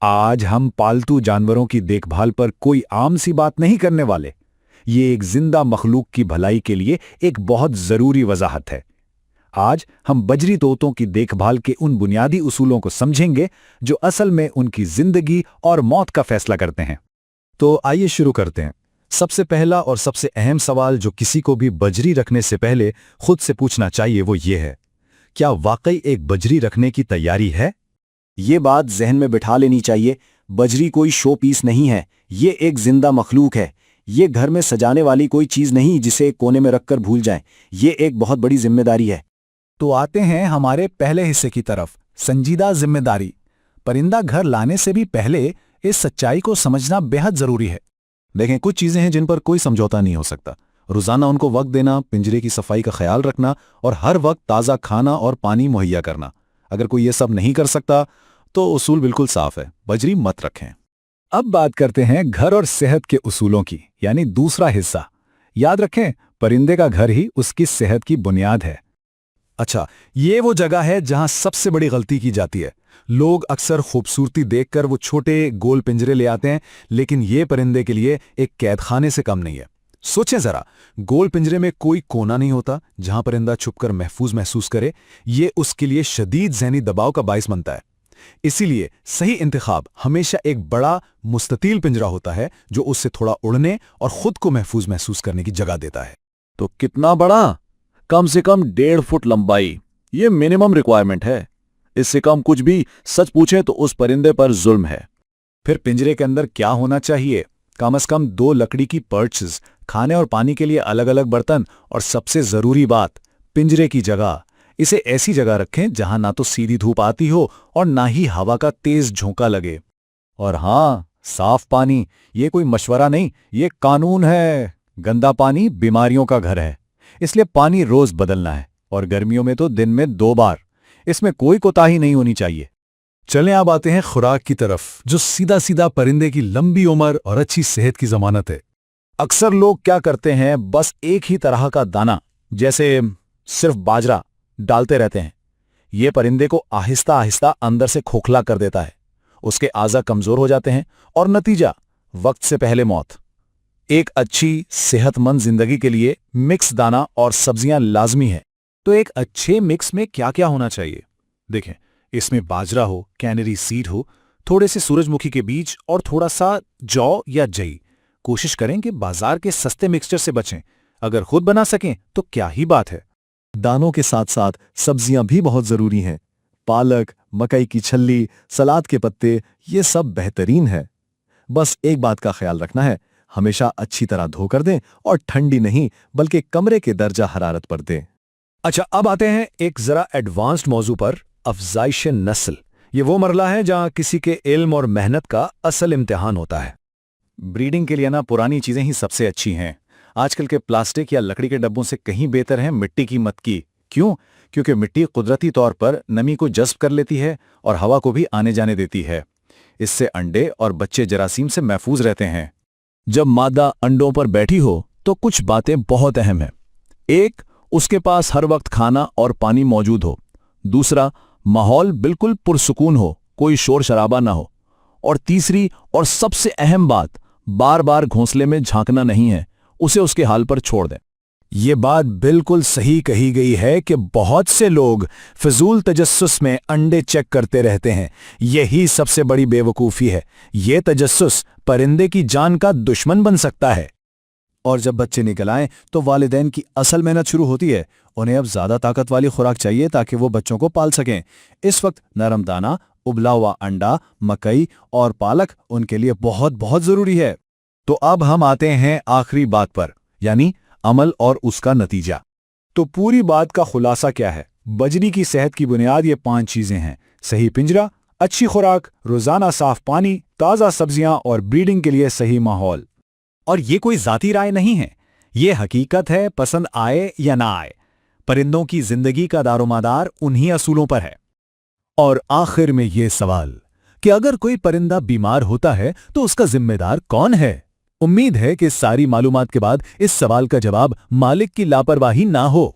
आज हम पालतू जानवरों की देखभाल पर कोई आम सी बात नहीं करने वाले। ये एक जिंदा मखलूक की भलाई के लिए एक बहुत जरूरी वजाहत है। आज हम बजरी तोतों की देखभाल के उन बुनियादी उसूलों को समझेंगे जो असल में उनकी जिंदगी और मौत का फैसला करते हैं। तो आइए शुरू करते हैं। सबसे पहला और सबसे अहम सवाल जो किसी को भी बजरी रखने से पहले खुद से पूछना चाहिए वो ये है, क्या वाकई एक बजरी रखने की तैयारी है? ये बात जहन में बिठा लेनी चाहिए। बजरी कोई शो पीस नहीं है, ये एक जिंदा मखलूक है। ये घर में सजाने वाली कोई चीज नहीं जिसे एक कोने में रखकर भूल जाएं। ये एक बहुत बड़ी जिम्मेदारी है। तो आते हैं हमारे पहले हिस्से की तरफ, संजीदा जिम्मेदारी। परिंदा घर लाने से भी पहले इस सच्चाई को समझना बेहद जरूरी है। देखें, कुछ चीजें हैं जिन पर कोई समझौता नहीं हो सकता। रोजाना उनको वक्त देना, पिंजरे की सफाई का ख्याल रखना और हर वक्त ताज़ा खाना और पानी मुहैया करना। अगर कोई ये सब नहीं कर सकता तो उसूल बिल्कुल साफ है, बजरी मत रखें। अब बात करते हैं घर और सेहत के उसूलों की, यानी दूसरा हिस्सा। याद रखें, परिंदे का घर ही उसकी सेहत की बुनियाद है। अच्छा, ये वो जगह है जहां सबसे बड़ी गलती की जाती है। लोग अक्सर खूबसूरती देखकर वो छोटे गोल पिंजरे ले आते हैं, लेकिन ये परिंदे के लिए एक कैदखाने से कम नहीं है। सोचें जरा, गोल पिंजरे में कोई कोना नहीं होता जहां परिंदा छुपकर महफूज महसूस करे। ये उसके लिए शदीद ज़हनी दबाव का बाइस बनता है। इसीलिए सही इंतखाब हमेशा एक बड़ा मुस्ततील पिंजरा होता है जो उससे थोड़ा उड़ने और खुद को महफूज महसूस करने की जगह देता है। तो कितना बड़ा? कम से कम 1.5 फुट लंबाई। ये मिनिमम रिक्वायरमेंट है। इससे कम कुछ भी सच पूछे तो उस परिंदे पर जुल्म है। फिर पिंजरे के अंदर क्या होना चाहिए? कम से कम 2 लकड़ी की पर्चेस, खाने और पानी के लिए अलग अलग बर्तन, और सबसे जरूरी बात, पिंजरे की जगह। इसे ऐसी जगह रखें जहां ना तो सीधी धूप आती हो और ना ही हवा का तेज झोंका लगे। और हाँ, साफ पानी। ये कोई मशवरा नहीं, ये कानून है। गंदा पानी बीमारियों का घर है, इसलिए पानी रोज बदलना है, और गर्मियों में तो दिन में 2 बार। इसमें कोई कोताही नहीं होनी चाहिए। चलें अब आते हैं खुराक की तरफ, जो सीधा सीधा परिंदे की लंबी उम्र और अच्छी सेहत की जमानत है। अक्सर लोग क्या करते हैं, बस एक ही तरह का दाना, जैसे सिर्फ बाजरा, डालते रहते हैं। ये परिंदे को आहिस्ता आहिस्ता अंदर से खोखला कर देता है। उसके आज़ा कमजोर हो जाते हैं और नतीजा, वक्त से पहले मौत। एक अच्छी सेहतमंद जिंदगी के लिए मिक्स दाना और सब्जियां लाजमी है। तो एक अच्छे मिक्स में क्या क्या होना चाहिए? देखें, इसमें बाजरा हो, कैनरी सीड हो, थोड़े से सूरजमुखी के बीज और थोड़ा सा जौ या जई। कोशिश करें कि बाजार के सस्ते मिक्सचर से बचें। अगर खुद बना सकें तो क्या ही बात है। दानों के साथ साथ सब्जियां भी बहुत जरूरी हैं। पालक, मकई की छल्ली, सलाद के पत्ते, ये सब बेहतरीन है। बस एक बात का ख्याल रखना है, हमेशा अच्छी तरह धोकर दें और ठंडी नहीं बल्कि कमरे के दर्जा हरारत पर दें। अच्छा, अब आते हैं एक जरा एडवांस्ड मौजू पर, अफजाइश नस्ल। ये वो मरला है जहां किसी के इल्म और मेहनत का असल इम्तिहान होता है। ब्रीडिंग के लिए ना पुरानी चीजें ही सबसे अच्छी हैं। आजकल के प्लास्टिक या लकड़ी के डब्बों से कहीं बेहतर है मिट्टी की मत की। क्यों? क्योंकि मिट्टी कुदरती तौर पर नमी को जज्ब कर लेती है और हवा को भी आने जाने देती है। इससे अंडे और बच्चे जरासीम से महफूज रहते हैं। जब मादा अंडों पर बैठी हो तो कुछ बातें बहुत अहम हैं। एक, उसके पास हर वक्त खाना और पानी मौजूद हो। दूसरा, माहौल बिल्कुल पुरसुकून हो, कोई शोर शराबा ना हो। और तीसरी और सबसे अहम बात, बार बार घोंसले में झांकना नहीं है, उसे उसके हाल पर छोड़ दें। ये बात बिल्कुल सही कही गई है कि बहुत से लोग फिजूल तजस्सुस में अंडे चेक करते रहते हैं। यही सबसे बड़ी बेवकूफ़ी है। ये तजस्सुस परिंदे की जान का दुश्मन बन सकता है। और जब बच्चे निकल आएं तो वालिदैन की असल मेहनत शुरू होती है। उन्हें अब ज्यादा ताकत वाली खुराक चाहिए ताकि वो बच्चों को पाल सकें। इस वक्त नरम दाना, उबला हुआ अंडा, मकई और पालक उनके लिए बहुत बहुत जरूरी है। तो अब हम आते हैं आखिरी बात पर, यानी अमल और उसका नतीजा। तो पूरी बात का खुलासा क्या है? बजरी की सेहत की बुनियाद ये 5 चीजें हैं: सही पिंजरा, अच्छी खुराक, रोजाना साफ पानी, ताज़ा सब्जियां और ब्रीडिंग के लिए सही माहौल। और ये कोई जाती राय नहीं है, ये हकीकत है, पसंद आए या ना आए। परिंदों की जिंदगी का दारोमदार उन्हीं असूलों पर है। और आखिर में ये सवाल कि अगर कोई परिंदा बीमार होता है तो उसका जिम्मेदार कौन है? उम्मीद है कि सारी मालूमात के बाद इस सवाल का जवाब मालिक की लापरवाही ना हो।